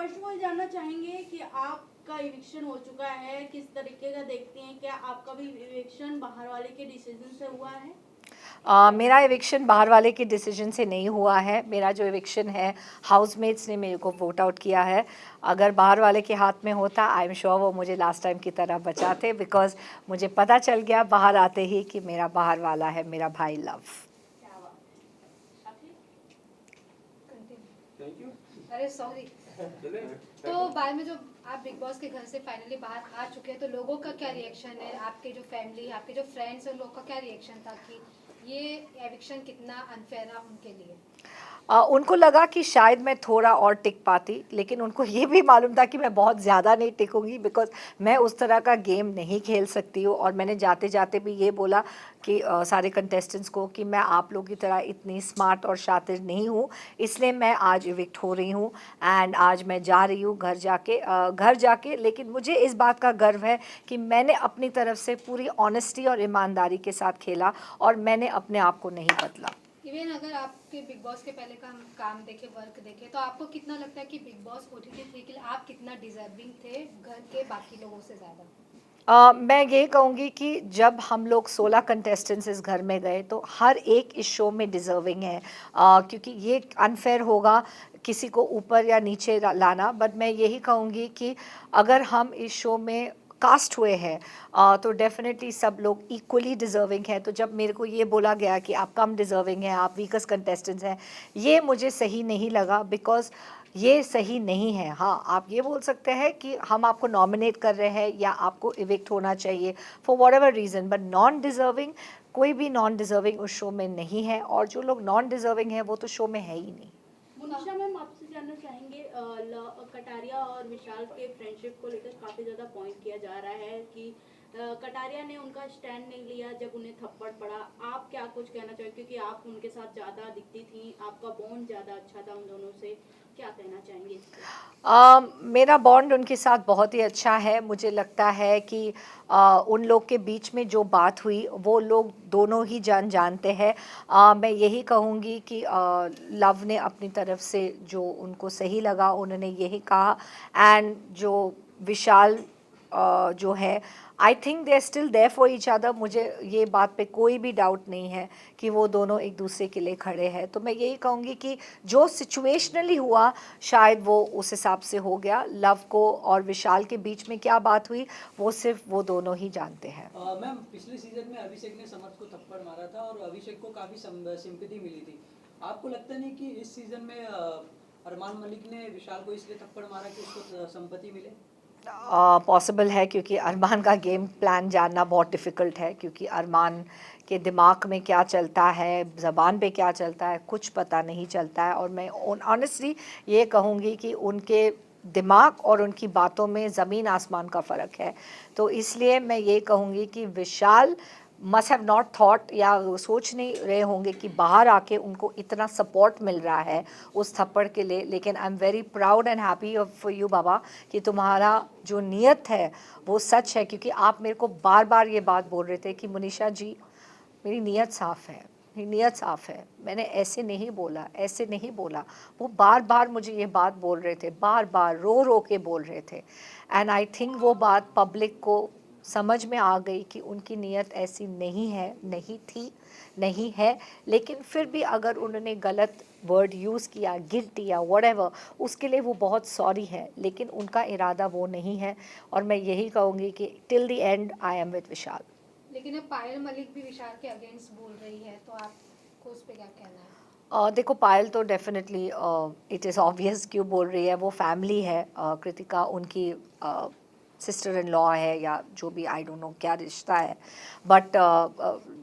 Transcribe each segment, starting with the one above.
First of all जानना चाहेंगे कि आपका इविक्शन हो चुका है, किस तरीके का देखते हैं? क्या आपका भी इविक्शन बाहर वाले के डिसीजन से हुआ है? मेरा एविक्शन बाहर वाले के डिसीजन से नहीं हुआ है। मेरा जो एविक्शन है हाउसमेट्स ने मेरे को वोट आउट किया है। अगर बाहर वाले के हाथ में होता आई एम श्योर वो मुझे लास्ट टाइम की तरह बचाते, बिकॉज मुझे पता चल गया बाहर आते ही कि मेरा बाहर वाला है मेरा भाई लव। क्या बात है। काफी थैंक यू। अरे सॉरी। तो बाद में जो आप बिग बॉस के घर से फाइनली बाहर आ चुके हैं, तो लोगों का क्या रिएक्शन है? आपके जो फैमिली, आपके जो फ्रेंड्स हैं, लोगों का क्या रिएक्शन था कि ये एविक्शन कितना अनफेयर रहा उनके लिए? उनको लगा कि शायद मैं थोड़ा और टिक पाती, लेकिन उनको ये भी मालूम था कि मैं बहुत ज़्यादा नहीं टिकूंगी, बिकॉज मैं उस तरह का गेम नहीं खेल सकती हूँ। और मैंने जाते जाते भी ये बोला कि सारे कंटेस्टेंट्स को कि मैं आप लोगों की तरह इतनी स्मार्ट और शातिर नहीं हूँ, इसलिए मैं आज इविक्ट हो रही हूँ। एंड आज मैं जा रही हूँ घर जाके, लेकिन मुझे इस बात का गर्व है कि मैंने अपनी तरफ से पूरी ऑनेस्टी और ईमानदारी के साथ खेला और मैंने अपने आप को नहीं बदला। इवन अगर आपके बिग बॉस के पहले का हम काम देखे, वर्क देखे, तो आपको कितना लगता है कि बिग बॉस OTT 3 के लिए आप कितना डिजर्विंग थे घर के बाकी लोगों से ज़्यादा? मैं ये कहूँगी कि जब हम लोग 16 कंटेस्टेंट्स इस घर में गए तो हर एक इस शो में डिज़र्विंग है, क्योंकि ये अनफेयर होगा किसी को ऊपर या नीचे लाना। बट मैं यही कहूँगी कि अगर हम इस शो में कास्ट हुए हैं तो डेफिनेटली सब लोग इक्वली डिज़र्विंग हैं। तो जब मेरे को ये बोला गया कि आप कम डिज़र्विंग हैं, आप वीकस्ट कंटेस्टेंट्स हैं, ये मुझे सही नहीं लगा, बिकॉज ये सही नहीं है। हाँ, आप ये बोल सकते हैं कि हम आपको नॉमिनेट कर रहे हैं या आपको इविक्ट होना चाहिए for what ever reason, but non deserving, कोई भी नॉन डिज़र्विंग उस शो में नहीं है। और जो लोग नॉन डिज़र्विंग हैं वो तो शो में है ही नहीं। मुनीषा मैम, आपसे जानना चाहेंगे, कटारिया और विशाल के फ्रेंडशिप को लेकर काफी ज्यादा पॉइंट किया जा रहा है कि कटारिया ने उनका स्टैंड नहीं लिया जब उन्हें थप्पड़ पड़ा। आप क्या कुछ कहना चाहेंगे, क्योंकि आप उनके साथ ज्यादा दिखती थी, आपका बॉन्ड ज्यादा अच्छा था उन दोनों से, क्या कहना चाहेंगे इस पे? मेरा बॉन्ड उनके साथ बहुत ही अच्छा है। मुझे लगता है कि उन लोग के बीच में जो बात हुई वो लोग दोनों ही जानते हैं। मैं यही कहूँगी कि लव ने अपनी तरफ से जो उनको सही लगा उन्होंने यही कहा। एंड जो विशाल जो है, I think they are still there for each other. मुझे ये बात पे कोई भी डाउट नहीं है कि वो दोनों एक दूसरे के लिए खड़े हैं। तो मैं यही कहूँगी कि जो सिचुएशनली हुआ शायद वो उस हिसाब से हो गया। लव को और विशाल के बीच में क्या बात हुई वो सिर्फ वो दोनों ही जानते हैं। मैम, पिछले सीजन में अभिषेक ने समर्थ को थप्पड़ मारा था और अभिषेक को काफ़ी सिंपैथी मिली थी। आपको लगता नहीं कि इस सीजन में अरमान मलिक ने विशाल को इसलिए थप्पड़ मारा कि उसको संपत्ति मिले? पॉसिबल है, क्योंकि अरमान का गेम प्लान जानना बहुत डिफ़िकल्ट है, क्योंकि अरमान के दिमाग में क्या चलता है, ज़बान पे क्या चलता है, कुछ पता नहीं चलता है। और मैं ऑनेस्टली ये कहूँगी कि उनके दिमाग और उनकी बातों में ज़मीन आसमान का फ़र्क है। तो इसलिए मैं ये कहूँगी कि विशाल मस्ट हैव नॉट थॉट या सोच नहीं रहे होंगे कि बाहर आके उनको इतना सपोर्ट मिल रहा है उस थप्पड़ के लिए। लेकिन I am very proud and happy for you बाबा कि तुम्हारा जो नीयत है वो सच है, क्योंकि आप मेरे को बार बार ये बात बोल रहे थे कि मुनीषा जी मेरी नीयत साफ़ है, मेरी नीयत साफ़ है, मैंने ऐसे नहीं बोला, ऐसे नहीं बोला। वो बार बार मुझे ये बात बोल रहे थे, बार बार रो रो के बोल रहे थे। एंड आई थिंक वो बात पब्लिक को समझ में आ गई कि उनकी नीयत ऐसी नहीं है, नहीं थी, नहीं है। लेकिन फिर भी अगर उन्होंने गलत वर्ड यूज़ किया, गिल्टी या व्हाटएवर, उसके लिए वो बहुत सॉरी है, लेकिन उनका इरादा वो नहीं है। और मैं यही कहूँगी कि till the end I am with Vishal. लेकिन अब पायल मलिक भी विशाल के अगेंस्ट बोल रही है, तो आपको उस पर क्या कहना है? देखो, पायल तो डेफिनेटली इट इज़ ऑब्वियस क्यों बोल रही है, वो फैमिली है। कृतिका उनकी सिस्टर इन लॉ है या जो भी, आई डोंट नो क्या रिश्ता है, but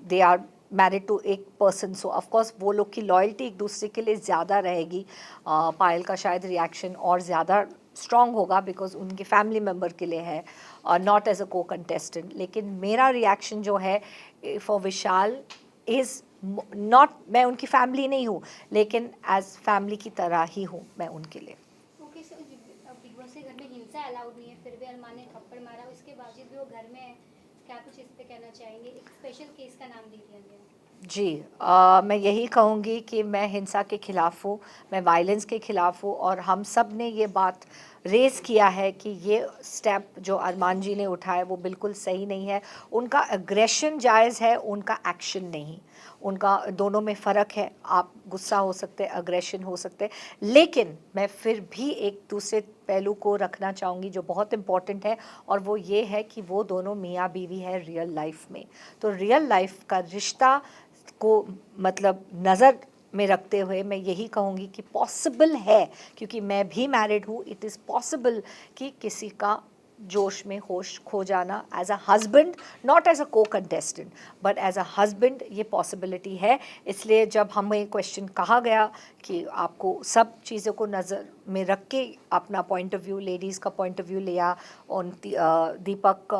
they are married to एक पर्सन, सो ऑफकोर्स वो लोग की लॉयल्टी एक दूसरे के लिए ज़्यादा रहेगी। पायल का शायद रिएक्शन और ज़्यादा स्ट्रॉन्ग होगा बिकॉज उनके फैमिली मेम्बर के लिए है, not as a co contestant. लेकिन मेरा रिएक्शन जो है फॉर विशाल इज़ नॉट, मैं उनकी फैमिली नहीं हूँ, लेकिन एज फैमिली की तरह ही हूँ मैं उनके लिए। ओके सर, बिग बॉस के घर में हिंसा अलाउड नहीं है, फिर भी अरमान ने थप्पड़ मारा, उसके बावजूद भी वो घर में है। क्या कुछ इस पे कहना चाहेंगे? एक स्पेशल केस का नाम दे दिया गया। जी, मैं यही कहूँगी कि मैं हिंसा के ख़िलाफ़ हूँ, मैं वायलेंस के ख़िलाफ़ हूँ और हम सब ने ये बात रेज़ किया है कि ये स्टेप जो अरमान जी ने उठाया वो बिल्कुल सही नहीं है। उनका एग्रेशन जायज़ है, उनका एक्शन नहीं। उनका दोनों में फ़र्क है। आप गुस्सा हो सकते हैं, एग्रेशन हो सकते हैं, लेकिन मैं फिर भी एक दूसरे पहलू को रखना चाहूँगी जो बहुत इम्पॉर्टेंट है, और वो ये है कि वो दोनों मियाँ बीवी हैं रियल लाइफ में। तो रियल लाइफ का रिश्ता को मतलब नज़र में रखते हुए मैं यही कहूँगी कि पॉसिबल है, क्योंकि मैं भी मैरिड हूँ, इट इज़ पॉसिबल कि किसी का जोश में होश खो जाना as a husband, not as a co contestant but as a husband, ये पॉसिबिलिटी है। इसलिए जब हमें क्वेश्चन कहा गया कि आपको सब चीज़ों को नज़र में रख के अपना पॉइंट ऑफ व्यू, लेडीज़ का पॉइंट ऑफ व्यू लिया, और दीपक,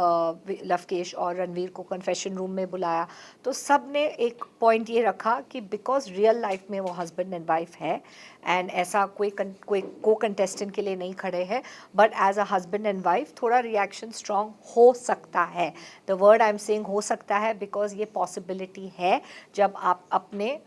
लवकेश और रणवीर को कन्फेशन रूम में बुलाया, तो सब ने एक पॉइंट ये रखा कि बिकॉज रियल लाइफ में वो हस्बैंड एंड वाइफ है एंड ऐसा कोई को कंटेस्टेंट के लिए नहीं खड़े हैं, but as a husband and wife थोड़ा रिएक्शन स्ट्रॉन्ग हो सकता है। The word I am saying हो सकता है बिकॉज ये पॉसिबिलिटी है। जब आप अपने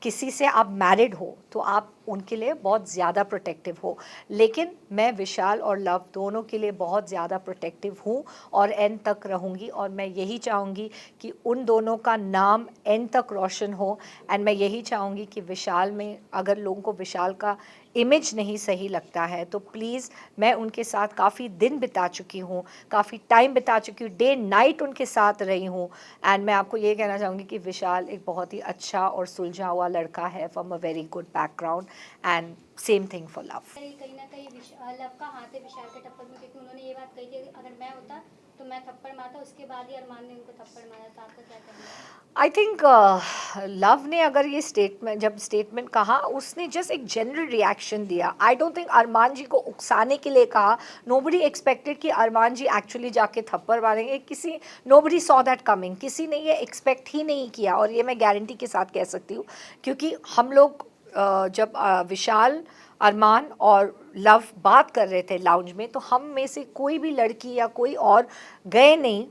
किसी से आप मैरिड हो तो आप उनके लिए बहुत ज़्यादा प्रोटेक्टिव हो, लेकिन मैं विशाल और लव दोनों के लिए बहुत ज़्यादा प्रोटेक्टिव हूँ और एंड तक रहूँगी, और मैं यही चाहूँगी कि उन दोनों का नाम एंड तक रोशन हो। एंड मैं यही चाहूँगी कि विशाल में अगर लोगों को विशाल का इमेज नहीं सही लगता है तो प्लीज़, मैं उनके साथ काफ़ी दिन बिता चुकी हूँ, काफ़ी टाइम बिता चुकी हूँ, डे नाइट उनके साथ रही हूँ, एंड मैं आपको ये कहना चाहूँगी कि विशाल एक बहुत ही अच्छा और सुलझा हुआ लड़का है from a very good background, and same thing for love. कहीं ना कहीं लव का हाथ है विशाल के टप्पड़ में, क्योंकि उन्होंने ये बात कही थी अगर मैं होता तो मैं थप्पड़ मारता, उसके बाद ही अरमान ने उनको थप्पड़ मारा, तो आपका क्या कहना है? आई थिंक लव ने अगर ये स्टेटमेंट, जब स्टेटमेंट कहा, उसने जस्ट एक जनरल रिएक्शन दिया। आई डोंट थिंक अरमान जी को उकसाने के लिए कहा। नोबडी एक्सपेक्टेड कि अरमान जी एक्चुअली जाके थप्पड़ मारेंगे। Nobody saw that coming. किसी ने ये एक्सपेक्ट ही नहीं किया, और ये मैं गारंटी के साथ कह सकती हूँ, क्योंकि हम लोग जब विशाल, अरमान और लव बात कर रहे थे लाउंज में, तो हम में से कोई भी लड़की या कोई और गए नहीं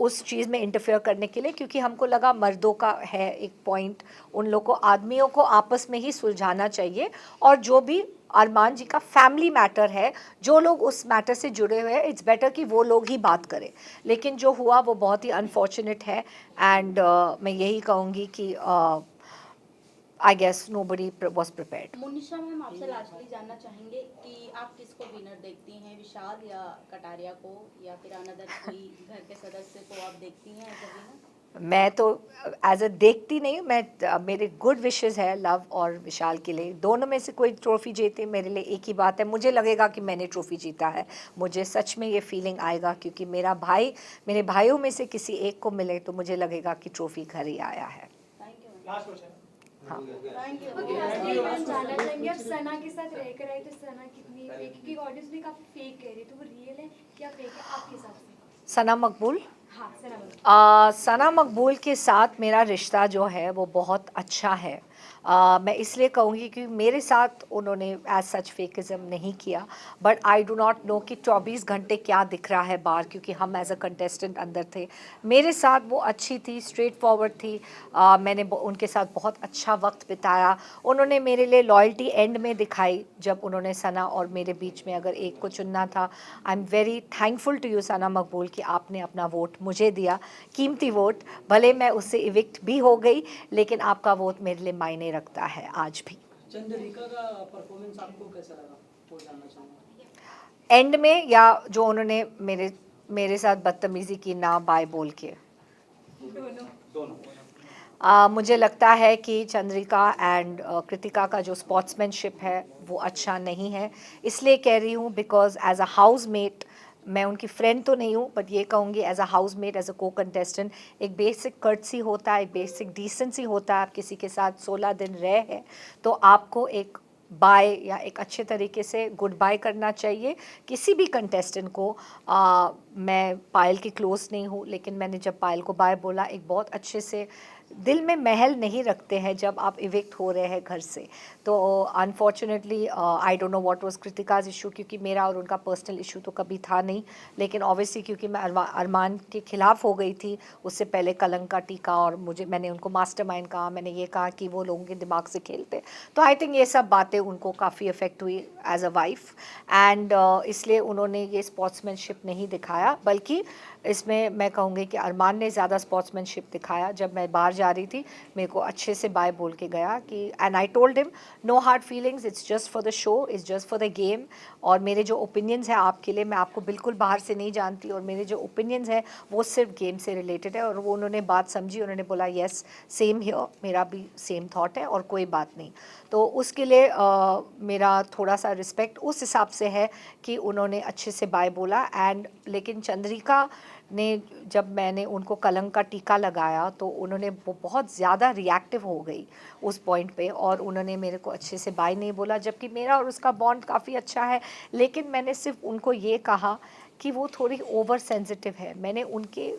उस चीज़ में इंटरफेयर करने के लिए, क्योंकि हमको लगा मर्दों का है एक पॉइंट, उन लोग को, आदमियों को आपस में ही सुलझाना चाहिए, और जो भी अरमान जी का फैमिली मैटर है, जो लोग उस मैटर से जुड़े हुए हैं, इट्स बेटर कि वो लोग ही बात करें। लेकिन जो हुआ वो बहुत ही अनफॉर्चुनेट है, एंड मैं यही कहूँगी कि I guess nobody was prepared. Monisha ma'am, आपसे लास्टली जानना चाहेंगे कि आप किसको विनर देखती हैं, विशाल या कटारिया को, या फिर अनदर कोई घर के सदस्य को आप देखती हैं एज अ विनर? मैं तो एज अ देखती नहीं, मैं मेरे गुड विशेस है लव और विशाल के लिए। दोनों में से कोई ट्रॉफी जीते मेरे लिए एक ही बात है, मुझे लगेगा कि मैंने ट्रॉफी जीता है। मुझे सच में ये फीलिंग आएगा, क्योंकि मेरे भाइयों में से किसी एक को मिले तो मुझे लगेगा कि ट्रॉफी घर ही आया है। Thank you. Last question. हाँ। Thank you. ओके, लास्टली मैं जानना चाहेंगे आप सना के साथ रहकर आए तो सना कितनी फेक, क्योंकि ऑडियंस भी काफी फेक कह रही है, तो वो रियल है क्या फेक है आपके हिसाब से? सना मकबूल, हाँ सना बोलो। सना मकबूल के साथ मेरा रिश्ता जो है वो बहुत अच्छा है। मैं इसलिए कहूँगी कि मेरे साथ उन्होंने एज सच फेकिज़म नहीं किया, but I do not know कि 24 घंटे क्या दिख रहा है बाहर, क्योंकि हम एज अ कंटेस्टेंट अंदर थे। मेरे साथ वो अच्छी थी, स्ट्रेट फॉरवर्ड थी। मैंने उनके साथ बहुत अच्छा वक्त बिताया। उन्होंने मेरे लिए लॉयल्टी एंड में दिखाई, जब उन्होंने सना और मेरे बीच में अगर एक को चुनना था। I am very thankful to you Sana Maqbool कि आपने अपना वोट मुझे दिया, कीमती वोट। भले मैं उससे इविक्ट भी हो गई, लेकिन आपका वोट मेरे लिए मायने रखता है आज भी। चंद्रिका का परफॉर्मेंस आपको कैसा लगा, वो जानना चाहूँगा। एंड में, या जो उन्होंने मेरे साथ बदतमीज़ी की ना बाय बोल के? दोनों। मुझे लगता है कि चंद्रिका एंड कृतिका का जो स्पोर्ट्समैनशिप है वो अच्छा नहीं है। इसलिए कह रही हूँ बिकॉज एज अ हाउसमेट, मैं उनकी फ्रेंड तो नहीं हूँ, बट ये कहूँगी as a housemate, as a co contestant, एक बेसिक कर्टसी होता है, एक बेसिक डिसेंसी होता है। आप किसी के साथ 16 दिन रहे हैं तो आपको एक बाय या एक अच्छे तरीके से गुड बाय करना चाहिए किसी भी कंटेस्टेंट को। मैं पायल की क्लोज नहीं हूँ, लेकिन मैंने जब पायल को बाय बोला, एक बहुत अच्छे से दिल में महल नहीं रखते हैं जब आप इविक्ट हो रहे हैं घर से। तो unfortunately I don't know what was Kritika's issue, क्योंकि मेरा और उनका पर्सनल इशू तो कभी था नहीं, लेकिन ऑब्वियसली क्योंकि मैं अरमान के खिलाफ हो गई थी उससे पहले कलंक का टीका, और मैंने उनको मास्टरमाइंड कहा, मैंने ये कहा कि वो लोगों के दिमाग से खेलते, तो आई थिंक ये सब बातें उनको काफ़ी इफ़ेक्ट हुई एज अ वाइफ, एंड इसलिए उन्होंने ये स्पोर्ट्समैनशिप नहीं दिखाया, बल्कि इसमें मैं कहूँगी कि अरमान ने ज़्यादा स्पोर्ट्समैनशिप दिखाया। जब मैं बाहर जा रही थी मेरे को अच्छे से बाय बोल के गया कि, and I told him no hard feelings, it's just for the show, it's just for the game, और मेरे जो ओपिनियंस हैं आपके लिए, मैं आपको बिल्कुल बाहर से नहीं जानती, और मेरे जो ओपिनियंस हैं वो सिर्फ गेम से रिलेटेड है। और वो उन्होंने बात समझी, उन्होंने बोला येस सेम हियर, मेरा भी सेम थॉट है और कोई बात नहीं। तो उसके लिए मेरा थोड़ा सा रिस्पेक्ट उस हिसाब से है कि उन्होंने अच्छे से बाय बोला। एंड लेकिन चंद्रिका ने, जब मैंने उनको कलंक का टीका लगाया तो उन्होंने बहुत ज़्यादा रिएक्टिव हो गई उस पॉइंट पे, और उन्होंने मेरे को अच्छे से बाय नहीं बोला, जबकि मेरा और उसका बॉन्ड काफ़ी अच्छा है। लेकिन मैंने सिर्फ उनको ये कहा कि वो थोड़ी ओवर सेंसिटिव है। मैंने उनके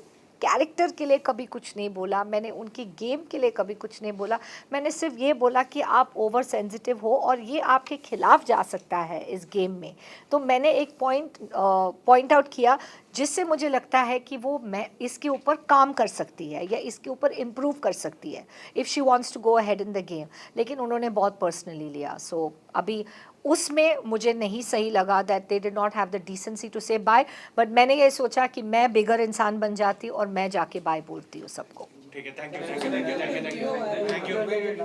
कैरेक्टर के लिए कभी कुछ नहीं बोला, मैंने उनकी गेम के लिए कभी कुछ नहीं बोला, मैंने सिर्फ ये बोला कि आप ओवर सेंसिटिव हो और ये आपके खिलाफ जा सकता है इस गेम में। तो मैंने एक पॉइंट आउट किया जिससे मुझे लगता है कि वो मैं इसके ऊपर काम कर सकती है या इसके ऊपर इम्प्रूव कर सकती है if she wants to go ahead in the game. लेकिन उन्होंने बहुत पर्सनली लिया, सो अभी उसमें मुझे नहीं सही लगा that they did not have the decency to say bye, but मैंने ये सोचा कि मैं बिगर इंसान बन जाती और मैं जाके बाय बोलती हूँ सबको। ठीक है, थैंक यू।